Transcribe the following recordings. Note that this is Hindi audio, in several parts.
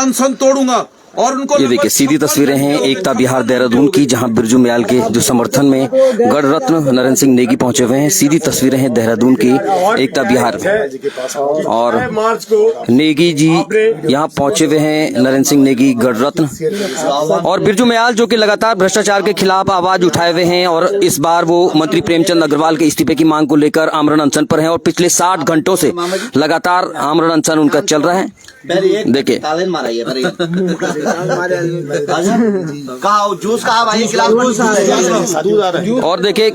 अनशन तोड़ूंगा और उनको। ये देखिए सीधी तस्वीरें हैं एकता विहार देहरादून की, जहां बिरजू मयाल के जो समर्थन में गढ़ रत्न नरेंद्र सिंह नेगी पहुंचे हुए हैं। सीधी तस्वीरें हैं देहरादून की एकता विहार और नेगी जी यहां पहुंचे हुए हैं, नरेंद्र सिंह नेगी गढ़ रत्न और बिरजू मयाल जो कि लगातार भ्रष्टाचार के खिलाफ आवाज उठाए हुए हैं और इस बार वो मंत्री प्रेमचंद अग्रवाल के इस्तीफे की मांग को लेकर आमरण अनशन पर हैं और पिछले 60 घंटों से लगातार आमरण अनशन उनका चल रहा है। देखिए और देखिए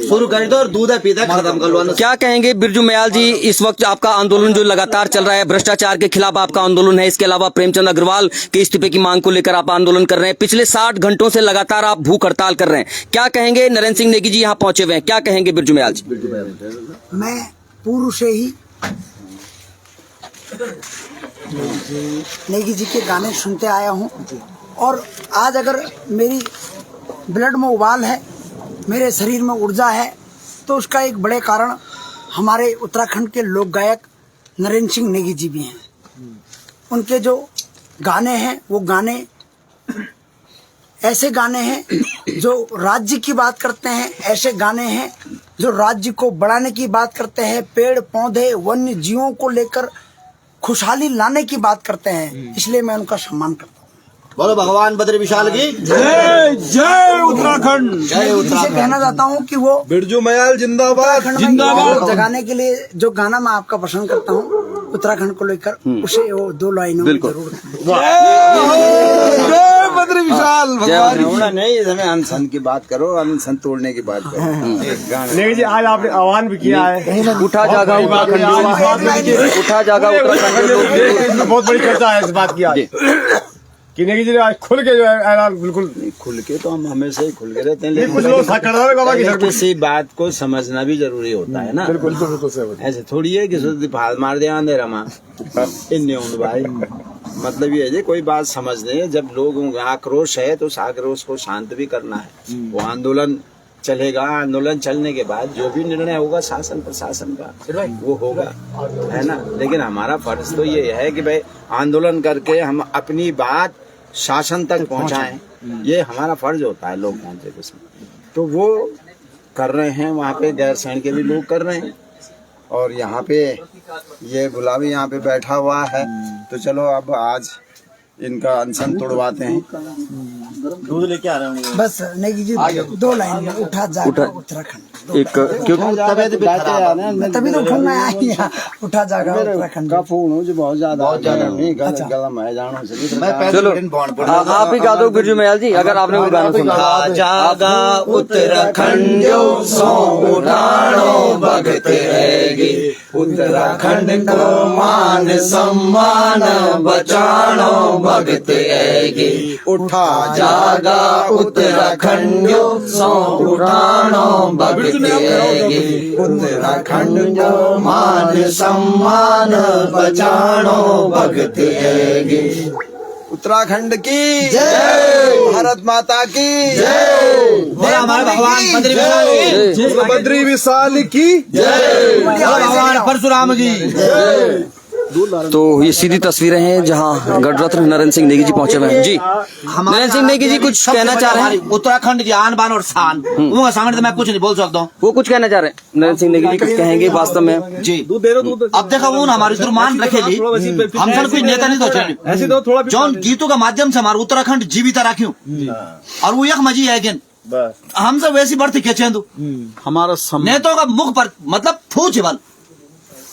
शुरू कर दो और दूध है पीता खत्म कर लो। क्या कहेंगे बिरजू मयाल जी, इस वक्त आपका आंदोलन जो लगातार चल रहा है, भ्रष्टाचार के खिलाफ आपका आंदोलन है, इसके अलावा प्रेमचंद अग्रवाल के इस्तीफे की मांग को लेकर आप आंदोलन कर रहे हैं, पिछले 60 घंटों से लगातार आप भूख हड़ताल कर रहे हैं, क्या कहेंगे? नरेंद्र सिंह नेगी जी यहाँ पहुंचे हुए हैं, क्या कहेंगे बिरजू मयाल जी? मैं पूर्व से ही नेगी जी के गाने सुनते आया हूँ और आज अगर मेरी ब्लड में उबाल है, मेरे शरीर में ऊर्जा है, तो उसका एक बड़े कारण हमारे उत्तराखंड के लोक गायक नरेंद्र सिंह नेगी जी भी हैं। उनके जो गाने हैं वो गाने ऐसे गाने हैं जो राज्य की बात करते हैं, ऐसे गाने हैं जो राज्य को बढ़ाने की बात करते हैं, पेड़ पौधे वन्य जीवों को लेकर खुशहाली लाने की बात करते हैं, इसलिए मैं उनका सम्मान करता हूँ। बोलो भगवान बद्री विशाल की जय जय उत्तराखंड। जय उत्तराखंड। कहना चाहता हूँ कि वो बिरजू मयाल जिंदाबाद जिंदाबाद जगाने के लिए जो गाना मैं आपका पसंद करता हूँ उत्तराखंड को लेकर, उसे वो 2 लाइनों में जरूर बद्री विशाल भगवान। नहीं, हमें अनशन की बात करो, अनशन तोड़ने की बात करो। नहीं जी, आज आपने आह्वान भी किया है, उठा जागा उत्तराखंड, उठा जागा उत्तराखंड, बहुत बड़ी चर्चा है इस बात की आज कि नेगी जी ने आज खुल के जो है ऐलान, बिल्कुल खुल के तो हम हमेशा ही खुल के रहते हैं, कुछ लोग लेकिन किसी बात को समझना भी जरूरी होता है ना। बिल्कुल ऐसे थोड़ी है कि फाल मार दे अंधेरा माँ इन भाई, मतलब ये है कोई बात समझने, जब लोग आक्रोश है तो उस आक्रोश को शांत भी करना है। वो आंदोलन चलेगा, आंदोलन चलने के बाद जो भी निर्णय होगा शासन प्रशासन का वो होगा, है ना। लेकिन हमारा फर्ज तो ये है कि भाई आंदोलन करके हम अपनी बात शासन तक पहुंचाएं, ये हमारा फर्ज होता है लोकतंत्र के उसमें। तो वो कर रहे हैं, वहाँ पे गैरसैंण के भी लोग कर रहे हैं और यहाँ पे ये गुलाबी यहाँ पे बैठा हुआ है। तो चलो अब आज इनका अनशन तोड़वाते हैं। दूध लेके आ रहे होंगे बस। नेगी जी 2 लाइन में उठा जागा उत्तराखंड, एक क्योंकि तभी तो उठूंगा यहाँ, उठा जागा उत्तराखंड का फोन हो जो बहुत ज्यादा गलम है जानो से। चलो आप ही गा दो बिरजू मयाल जी, अगर आपने वो गाना सुना। जागा उत्तराखंड सो उठानो भगत हैगी, उत्तराखंड को मान सम्मान बचानो भगत हैगी। उठा जागा उत्तराखंड सो उठानो भगत हैगी, उत्तराखंड को मान सम्मान बचानो भगत हैगी। उत्तराखंड की जय, भारत माता की जय, हमारे भगवान बद्री विशाल की जय, भगवान परशुराम की जय। तो ये सीधी तस्वीरें हैं जहां गढ़ रत्न नरेंद्र सिंह नेगी जी पहुंचे हुए हैं। जी नरेंद्र सिंह नेगी जी कुछ कहना चाह रहे हैं? उत्तराखंड की आन बान और शान, उनका सामने तो मैं कुछ नहीं बोल सकता हूँ। वो कुछ कहना चाह रहे हैं, नरेंद्र सिंह नेगी जी कुछ कहेंगे वास्तव में? जी अब देखा वो हमारी दुर्मान रखेली, हम सब कोई नेता नहीं सोचे, जौन गीतों के माध्यम से हमारा उत्तराखंड जीवित रख्यू और वो एक मजी है हम सब वैसी बढ़ती खेचेंदू हमारा नेताओं का मुख पर मतलब फूच बल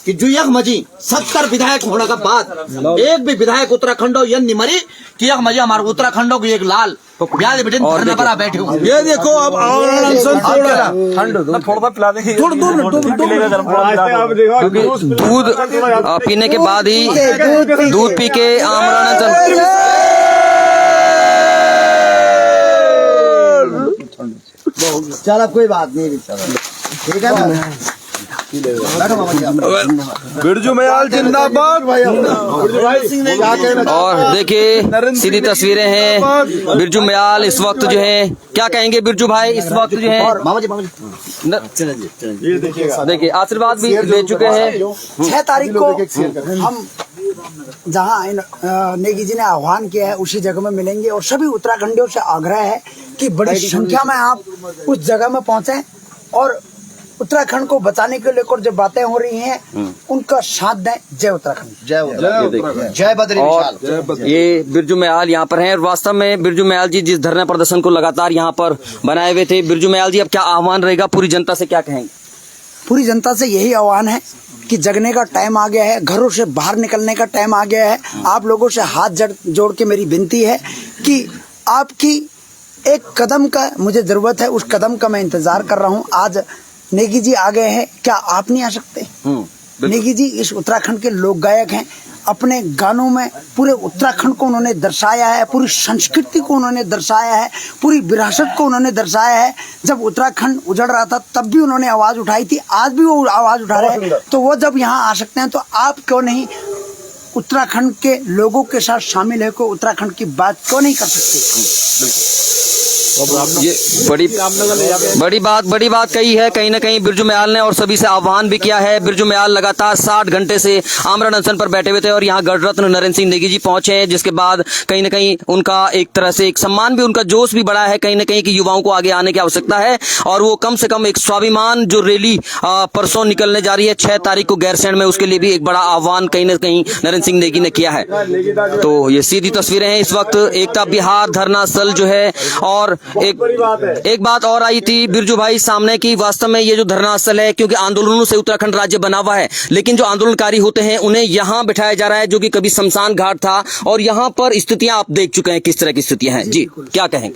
कि जो यक मजी 70 विधायक होने का बाद एक भी विधायक उत्तराखंड यन मरी कि यक मजी हमारे उत्तराखंड को एक लाल ब्याज बेटे धरने पर बैठे हुए। ये देखो अब थोड़ा पिला देंगे, दूध पीने के बाद ही दूध पी के आमरण चल अब कोई बात नहीं, ठीक है ना। बिरजू मयाल जिंदाबाद। और देखिए सीधी तस्वीरें हैं बिरजू मयाल इस वक्त जो है, क्या कहेंगे बिरजू भाई इस वक्त जो है देखिए आशीर्वाद भी दे चुके हैं। 6 तारीख को हम जहाँ नेगी जी ने आह्वान किया है उसी जगह में मिलेंगे और सभी उत्तराखंडियों से आग्रह है कि बड़ी संख्या में आप उस जगह में पहुंचे और उत्तराखंड को बचाने के लेकर जो बातें हो रही हैं उनका साथ दें। जय उत्तराखंड, जय बद्री विशाल। ये बिरजू मयाल यहाँ पर हैं और वास्तव में बिरजू मयाल जी जिस धरना प्रदर्शन को लगातार यहाँ पर बनाए हुए थे, बिरजू मयाल जी अब क्या आह्वान रहेगा, पूरी जनता से क्या कहेंगे? पूरी जनता से यही आह्वान है कि जगने का टाइम आ गया है, घरों से बाहर निकलने का टाइम आ गया है। आप लोगों से हाथ जोड़ के मेरी विनती है कि आपकी एक कदम का मुझे जरूरत है, उस कदम का मैं इंतजार कर रहा हूँ। आज नेगी जी आ गए हैं, क्या आप नहीं आ सकते? नेगी जी इस उत्तराखंड के लोक गायक हैं, अपने गानों में पूरे उत्तराखंड को उन्होंने दर्शाया है, पूरी संस्कृति को उन्होंने दर्शाया है, पूरी विरासत को उन्होंने दर्शाया है। जब उत्तराखंड उजड़ रहा था तब भी उन्होंने आवाज उठाई थी, आज भी वो आवाज उठा रहे हैं। तो वो जब यहाँ आ सकते हैं तो आप क्यों नहीं उत्तराखंड के लोगों के साथ शामिल है को उत्तराखंड की बात क्यों नहीं कर सकते? ये बड़ी बात कही है कहीं ना कहीं बिरजू मयाल ने और सभी से आह्वान भी किया है। बिरजू मयाल लगातार 60 घंटे से आमरण अनशन पर बैठे हुए थे और यहाँ गणरत्न नरेंद्र सिंह नेगी जी पहुंचे हैं, जिसके बाद कहीं ना कहीं उनका एक तरह से एक सम्मान भी, उनका जोश भी बढ़ा है कहीं ना कहीं कि युवाओं को आगे आने की आवश्यकता है और वो कम से कम एक स्वाभिमान जो रैली परसों निकलने जा रही है 6 तारीख को गैरसैंण में, उसके लिए भी एक बड़ा आह्वान कहीं ना कहीं नरेंद्र सिंह नेगी ने किया है। तो ये सीधी तस्वीरें हैं इस वक्त एकता बिहार धरना स्थल जो है। और एक बात और आई थी बिरजू भाई सामने की, वास्तव में ये जो धरना स्थल है, क्योंकि आंदोलनों से उत्तराखंड राज्य बना हुआ है, लेकिन जो आंदोलनकारी होते हैं उन्हें यहाँ बिठाया जा रहा है जो कि कभी शमशान घाट था और यहाँ पर स्थितियां आप देख चुके हैं किस तरह की स्थितियां हैं। जी क्या कहेंगे?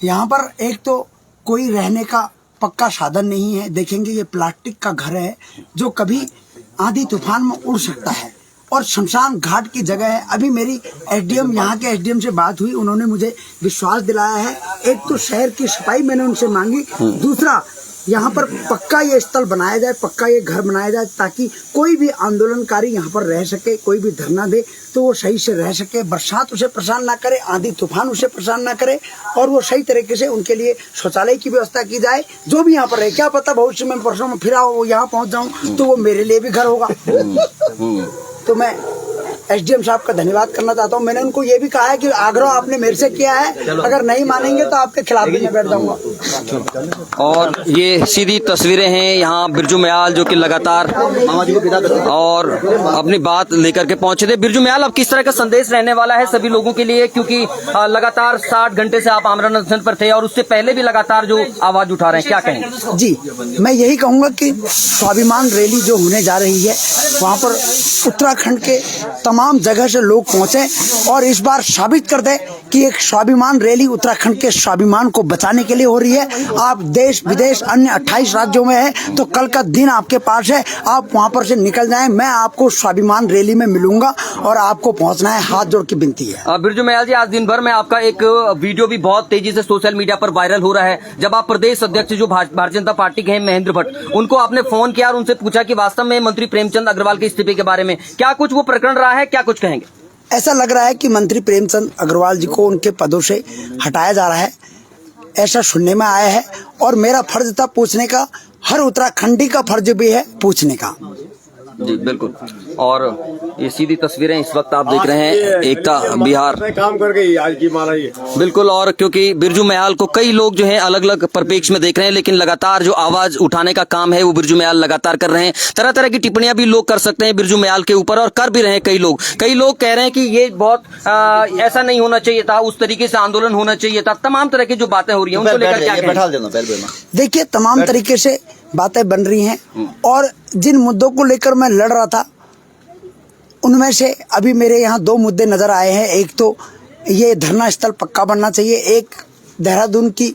यहाँ पर एक तो कोई रहने का पक्का साधन नहीं है। देखेंगे ये प्लास्टिक का घर है जो कभी आंधी तूफान में उड़ सकता है और शमशान घाट की जगह है। अभी मेरी एसडीएम यहाँ के एसडीएम से बात हुई, उन्होंने मुझे विश्वास दिलाया है। एक तो शहर की सफाई मैंने उनसे मांगी, दूसरा यहाँ पर पक्का ये स्थल बनाया जाए, पक्का ये घर बनाया जाए ताकि कोई भी आंदोलनकारी यहाँ पर रह सके, कोई भी धरना दे तो वो सही से रह सके, बरसात उसे परेशान ना करे, आंधी तूफान उसे परेशान ना करे और वो सही तरीके से उनके लिए शौचालय की व्यवस्था की जाए। जो भी यहाँ पर रहे, क्या पता भविष्य में परसों में फिर आओ यहाँ पहुँच जाऊँ तो वो मेरे लिए भी घर होगा। तो मैं एसडीएम साहब का धन्यवाद करना चाहता हूँ। मैंने उनको ये भी कहा है कि आग्रह आपने मेरे से किया है, अगर नहीं मानेंगे तो आपके खिलाफ भी मैं बैठ जाऊंगा। और ये सीधी तस्वीरें हैं यहाँ बिरजू मयाल जो कि लगातार और अपनी बात लेकर के पहुंचे थे। बिरजू मयाल अब किस तरह का संदेश रहने वाला है सभी लोगों के लिए, क्योंकि लगातार 60 घंटे से आप आमरण अनशन पर थे और उससे पहले भी लगातार जो आवाज उठा रहे हैं, क्या कहेंगे? जी मैं यही कहूँगा कि स्वाभिमान रैली जो होने जा रही है वहाँ पर उत्तराखंड के तमाम जगह से लोग पहुंचे और इस बार साबित कर दे कि एक स्वाभिमान रैली उत्तराखंड के स्वाभिमान को बचाने के लिए हो रही है। आप देश विदेश अन्य 28 राज्यों में है तो कल का दिन आपके पास है, आप वहां पर से निकल जाएं। मैं आपको स्वाभिमान रैली में मिलूंगा और आपको पहुंचना है, हाथ जोड़ की विनती है। बिरजू मयाल जी, आज दिन भर में आपका एक वीडियो भी बहुत तेजी से सोशल मीडिया पर वायरल हो रहा है। जब आप प्रदेश अध्यक्ष जो भारतीय जनता पार्टी के हैं महेंद्र भट्ट, उनको आपने फोन किया और उनसे पूछा कि वास्तव में मंत्री प्रेमचंद अग्रवाल के इस्तीफे के बारे में क्या कुछ वो प्रकरण रहा है, क्या कुछ कहेंगे? ऐसा लग रहा है कि मंत्री प्रेमचंद अग्रवाल जी को उनके पदों से हटाया जा रहा है, ऐसा सुनने में आया है और मेरा फर्ज था पूछने का, हर उत्तराखंडी का फर्ज भी है पूछने का। जी बिल्कुल। और ये सीधी तस्वीरें इस वक्त आप देख रहे हैं एकता बिहार काम कर गई आज की मारा ये बिल्कुल। और क्योंकि बिरजू मयाल को कई लोग जो हैं अलग अलग परिप्रेक्ष्य में देख रहे हैं, लेकिन लगातार जो आवाज उठाने का काम है वो बिरजू मयाल लगातार कर रहे हैं। तरह तरह की टिप्पणियां भी लोग कर सकते हैं बिरजू मयाल के ऊपर और कर भी रहे हैं। कई लोग कह रहे हैं कि ये बहुत ऐसा नहीं होना चाहिए था, उस तरीके से आंदोलन होना चाहिए था। तमाम तरह की जो बातें हो रही है उनको लेकर क्या कहें? देखिए तमाम तरीके से बातें बन रही हैं और जिन मुद्दों को लेकर मैं लड़ रहा था उनमें से अभी मेरे यहाँ 2 मुद्दे नजर आए हैं। एक तो ये धरना स्थल पक्का बनना चाहिए, एक देहरादून की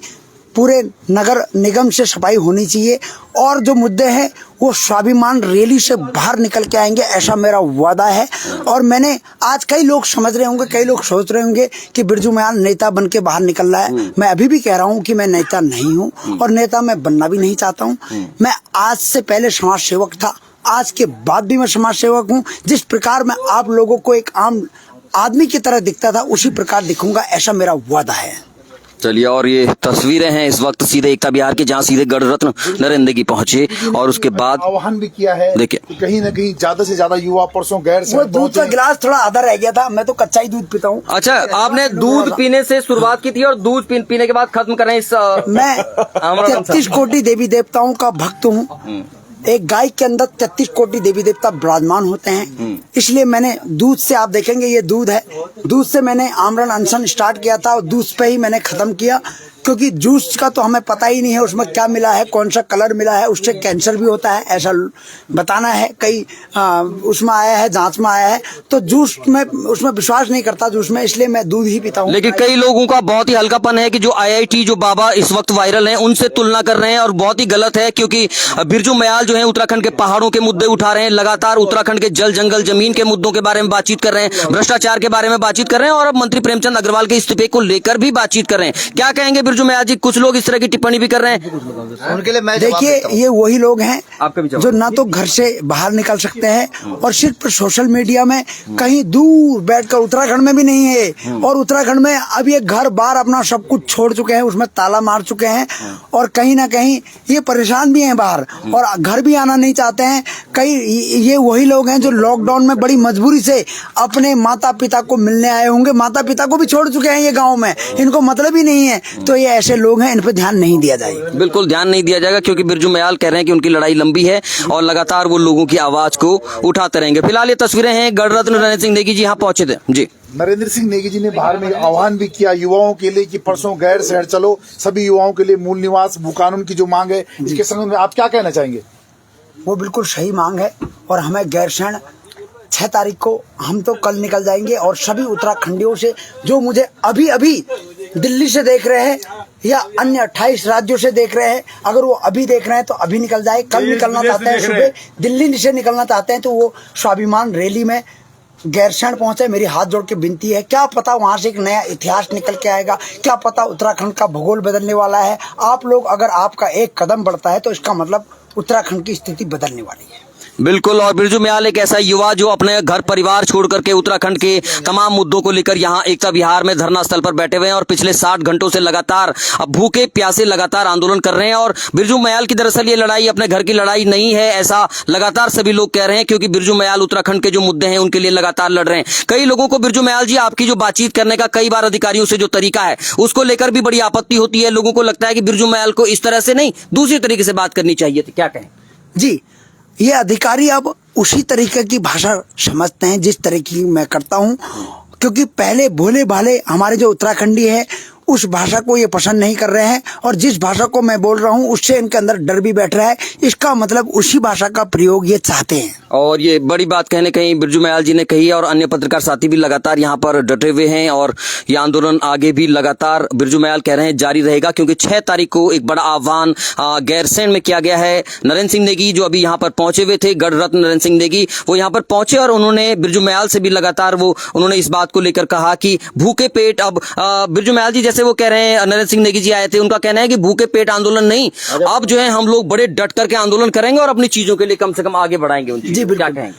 पूरे नगर निगम से सफाई होनी चाहिए और जो मुद्दे हैं वो स्वाभिमान रैली से बाहर निकल के आएंगे, ऐसा मेरा वादा है। और मैंने आज कई लोग समझ रहे होंगे, कई लोग सोच रहे होंगे कि बिरजू मयाल नेता बन के बाहर निकल रहा है। मैं अभी भी कह रहा हूँ कि मैं नेता नहीं हूँ और नेता मैं बनना भी नहीं चाहता हूँ। मैं आज से पहले समाज सेवक था, आज के बाद भी मैं समाज सेवक हूँ। जिस प्रकार मैं आप लोगों को एक आम आदमी की तरह दिखता था उसी प्रकार दिखूंगा, ऐसा मेरा वादा है। चलिए, और ये तस्वीरें हैं इस वक्त सीधे एकता बिहार के, जहां सीधे गढ़ रत्न नरेंद्र नेगी पहुंचे और उसके बाद आह्वान भी किया है। देखिए, कि कहीं न कहीं ज्यादा से ज्यादा युवा परसों गैर वो दूध का गिलास थोड़ा आधा रह गया था, मैं तो कच्चा ही दूध पीता हूँ। अच्छा, आपने दूध पीने से शुरुआत की थी और दूध पीने के बाद खत्म कर रहे हैं इस मैं 33 कोटि देवी देवताओं का भक्त हूँ। एक गाय के अंदर 33 कोटि देवी देवता विराजमान होते हैं, इसलिए मैंने दूध से, आप देखेंगे ये दूध है, दूध से मैंने आमरण अनशन स्टार्ट किया था और दूध पे ही मैंने खत्म किया। क्योंकि जूस का तो हमें पता ही नहीं है उसमें क्या मिला है, कौन सा कलर मिला है, उससे कैंसर भी होता है ऐसा बताना है। कई उसमें आया है, जांच में आया है, तो जूस में उसमें विश्वास नहीं करता जूस में, इसलिए मैं दूध ही पीता हूँ। लेकिन कई लोगों का बहुत ही हल्कापन है कि जो IIT जो बाबा इस वक्त वायरल हैं उनसे तुलना कर रहे हैं और बहुत ही गलत है, क्योंकि बिरजू मयाल जो है उत्तराखंड के पहाड़ों के मुद्दे उठा रहे हैं, लगातार उत्तराखंड के जल जंगल जमीन के मुद्दों के बारे में बातचीत कर रहे हैं, भ्रष्टाचार के बारे में बातचीत कर रहे हैं और अब मंत्री प्रेमचंद अग्रवाल के इस्तीफे को लेकर भी बातचीत कर रहे हैं। क्या कहेंगे बिरजू मयाल जी? कुछ लोग इस तरह की टिप्पणी भी कर रहे हैं, उनके लिए मैं देखिए, ये वही लोग हैं आपका भी जवाब। जो ना तो घर से बाहर निकल सकते हैं और सिर्फ सोशल मीडिया में कहीं दूर बैठकर, उत्तराखंड में भी नहीं है, और उत्तराखंड में अब ये घर बार अपना सब कुछ छोड़ चुके हैं, उसमें ताला मार चुके हैं और कहीं ना कहीं ये परेशान भी हैं बाहर और घर भी आना नहीं चाहते हैं। कई ये वही लोग हैं जो लॉकडाउन में बड़ी मजबूरी से अपने माता पिता को मिलने आए होंगे, माता पिता को भी छोड़ चुके हैं ये गाँव में, इनको मतलब ही नहीं है। तो ये ऐसे लोग हैं, इन पे ध्यान नहीं दिया जाएगा। बिल्कुल ध्यान नहीं दिया जाएगा, क्योंकि बिरजू मयाल कह रहे हैं कि उनकी लड़ाई लंबी है और लगातार वो लोगों की आवाज को उठाते रहेंगे। फिलहाल ये तस्वीरें हैं, गढ़ रत्न नरेंद्र सिंह नेगी जी यहाँ पहुंचे थे जी। नरेंद्र सिंह नेगी जी ने बाहर में आह्वान भी किया युवाओं के लिए कि परसों गैर शहर चलो, सभी युवाओं के लिए मूल निवास भू कानून की जो मांग है, इसके संबंध में आप क्या कहना चाहेंगे? वो बिल्कुल सही मांग है और हमें गैरसैंण 6 तारीख को, हम तो कल निकल जाएंगे और सभी उत्तराखंडियों से जो मुझे अभी दिल्ली से देख रहे हैं या अन्य 28 राज्यों से देख रहे हैं, अगर वो अभी देख रहे हैं तो अभी निकल जाए। कल निकलना चाहते हैं, सुबह दिल्ली से निकलना चाहते हैं तो वो स्वाभिमान रैली में गैरसैंण पहुंचे। मेरी हाथ जोड़ के विनती है, क्या पता वहां से एक नया इतिहास निकल के आएगा, क्या पता उत्तराखंड का भूगोल बदलने वाला है। आप लोग, अगर आपका एक कदम बढ़ता है तो इसका मतलब उत्तराखंड की स्थिति बदलने वाली है। बिल्कुल, और बिरजू मयाल एक ऐसा युवा जो अपने घर परिवार छोड़ करके उत्तराखंड के तमाम मुद्दों को लेकर यहाँ एकता विहार में धरना स्थल पर बैठे हुए हैं और पिछले 60 घंटों से लगातार भूखे प्यासे लगातार आंदोलन कर रहे हैं। और बिरजू मयाल की दरअसल ये लड़ाई अपने घर की लड़ाई नहीं है, ऐसा लगातार सभी लोग कह रहे हैं, क्योंकि बिरजू मयाल उत्तराखंड के जो मुद्दे हैं उनके लिए लगातार लड़ रहे हैं। कई लोगों को बिरजू मयाल जी आपकी जो बातचीत करने का कई बार अधिकारियों से जो तरीका है उसको लेकर भी बड़ी आपत्ति होती है। लोगों को लगता है कि बिरजू मयाल को इस तरह से नहीं, दूसरी तरीके से बात करनी चाहिए थी, क्या कहें? जी, ये अधिकारी अब उसी तरीके की भाषा समझते हैं जिस तरह की मैं करता हूँ, क्योंकि पहले भोले भाले हमारे जो उत्तराखंडी है उस भाषा को ये पसंद नहीं कर रहे हैं और जिस भाषा को मैं बोल रहा हूँ उससे इनके अंदर डर भी बैठ रहा है। इसका मतलब उसी भाषा का प्रयोग ये चाहते हैं। और ये बड़ी बात कहने कहीं बिरजू मयाल जी ने कही और अन्य पत्रकार साथी भी लगातार यहाँ पर डटे हुए हैं और ये आंदोलन आगे भी लगातार बिरजू मयाल कह रहे हैं जारी रहेगा, क्योंकि 6 तारीख को एक बड़ा आह्वान गैरसैंण में किया गया है। नरेंद्र सिंह नेगी जो अभी यहाँ पर पहुंचे हुए थे, गढ़ रत्न नरेंद्र सिंह नेगी, वो यहाँ पर पहुंचे और उन्होंने बिरजू मयाल से भी लगातार उन्होंने इस बात को लेकर कहा कि भूखे पेट, अब बिरजू मयाल जी जैसे वो कह रहे हैं, नरेंद्र सिंह नेगी जी आए थे, उनका कहना है कि भूखे पेट आंदोलन नहीं, अब जो है हम लोग बड़े डट करके आंदोलन करेंगे और अपनी चीजों के लिए कम से कम आगे बढ़ाएंगे। जी क्या कहेंगे?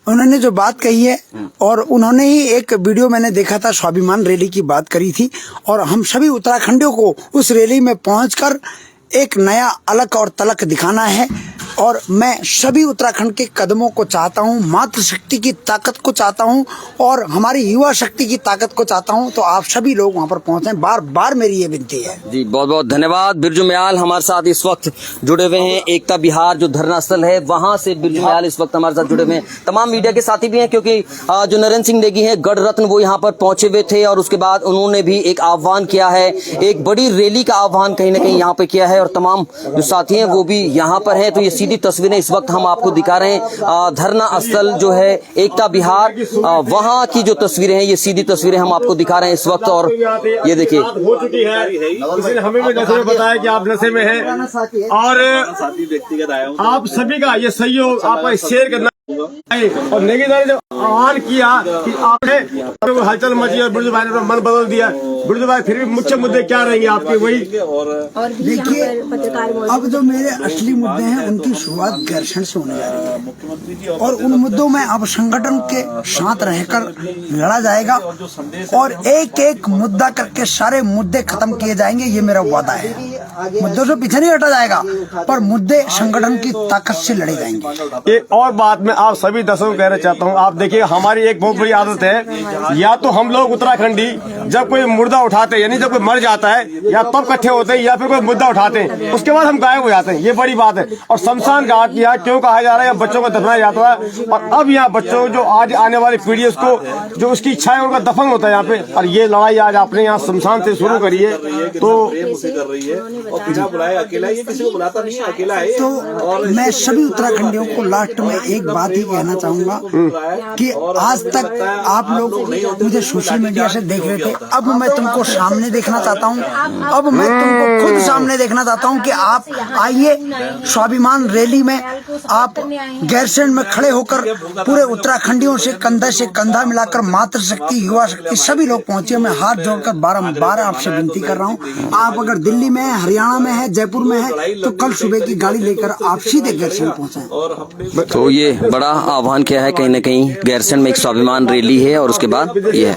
उन्होंने जो बात कही है, और उन्होंने ही एक वीडियो मैंने देखा था, स्वाभिमान रैली की बात करी थी और हम सभी उत्तराखंडियों को उस रैली में पहुंचकर एक नया अलग और तलक दिखाना है। और मैं सभी उत्तराखंड के कदमों को चाहता हूं, मातृशक्ति की ताकत को चाहता हूं और हमारी युवा शक्ति की ताकत को चाहता हूं, तो आप सभी लोग वहां पर पहुंचे, बार बार मेरी ये विनती है। जी बहुत बहुत धन्यवाद। बिरजू मयाल हमारे साथ इस वक्त जुड़े हुए हैं, एकता विहार जो धरना स्थल है वहां से बिरजू मयाल इस वक्त हमारे साथ जुड़े हुए हैं। तमाम मीडिया के साथी भी हैं, क्योंकि जो नरेंद्र सिंह नेगी है गढ़ रत्न, वो यहाँ पर पहुंचे हुए थे और उसके बाद उन्होंने भी एक आह्वान किया है, एक बड़ी रैली का आह्वान कहीं ना कहीं यहाँ पे किया है और तमाम जो साथी हैं वो भी यहाँ पर है। तो ये सीधे सीधी तस्वीरें इस वक्त हम आपको दिखा रहे हैं। धरना स्थल जो है एकता विहार, वहां की जो तस्वीरें हैं, ये सीधी तस्वीरें हम आपको दिखा रहे हैं इस वक्त। और ये देखिए, हो चुकी है, किसी ने हमें भी नशे में बताया कि आप नशे में हैं, और आप सभी का ये सहयोग आपका शेयर करना। और नेगी ने जब आह्वान किया कि आपने हलचल मची और बिरजू भाई ने अपना मन बदल दिया, बिरजू भाई फिर भी मुख्य मुद्दे क्या रहेंगे आपके? वही देखिए, अब जो मेरे असली मुद्दे हैं उनकी शुरुआत गैरसैंण से होने जा रही है, और उन मुद्दों में अब संगठन के साथ रहकर लड़ा जाएगा और एक एक मुद्दा करके सारे मुद्दे खत्म किए जाएंगे, ये मेरा वादा है। मुद्दों से पीछे नहीं हटा जाएगा, पर मुद्दे संगठन की ताकत से लड़े जाएंगे। एक और बात मैं आप सभी दर्शकों को कहना चाहता हूँ, आप देखिए हमारी एक बहुत बड़ी आदत है, या तो हम लोग उत्तराखंडी जब कोई मुर्दा उठाते हैं, यानी जब कोई मर जाता है या तब इकट्ठे होते हैं, या फिर कोई मुद्दा उठाते हैं उसके बाद हम गायब हो जाते हैं, ये बड़ी बात है। और शमशान घाट यहाँ क्यों कहा जा रहा है, बच्चों को दफनाया जाता है, और अब यहाँ बच्चों जो आज आने वाली पीढ़ी उसको जो उसकी इच्छा है उनका दफन होता है यहाँ पे। और ये लड़ाई आज आपने यहाँ शमशान से शुरू करी है, तो मैं सभी उत्तराखंडियों को लास्ट में एक बात ही कहना चाहूंगा कि आज तक आप लोग मुझे सोशल मीडिया से देख रहे थे, अब मैं तुमको सामने देखना चाहता हूं, अब मैं तुमको खुद सामने देखना चाहता हूं कि आप आइए स्वाभिमान रैली में, आप गैरसैंण में खड़े होकर पूरे उत्तराखंडियों से कंधा मिलाकर मातृशक्ति, युवा शक्ति सभी लोग पहुंचे। मैं हाथ जोड़कर बारंबार आपसे विनती कर रहा हूं, आप अगर दिल्ली में है, हरियाणा में है, जयपुर में है, तो कल सुबह की गाड़ी लेकर आप सीधे गैरसैंण पहुंचे। तो ये बड़ा आह्वान किया है, कहीं ना कहीं गैरसैंण में एक स्वाभिमान रैली है और उसके बाद ये है।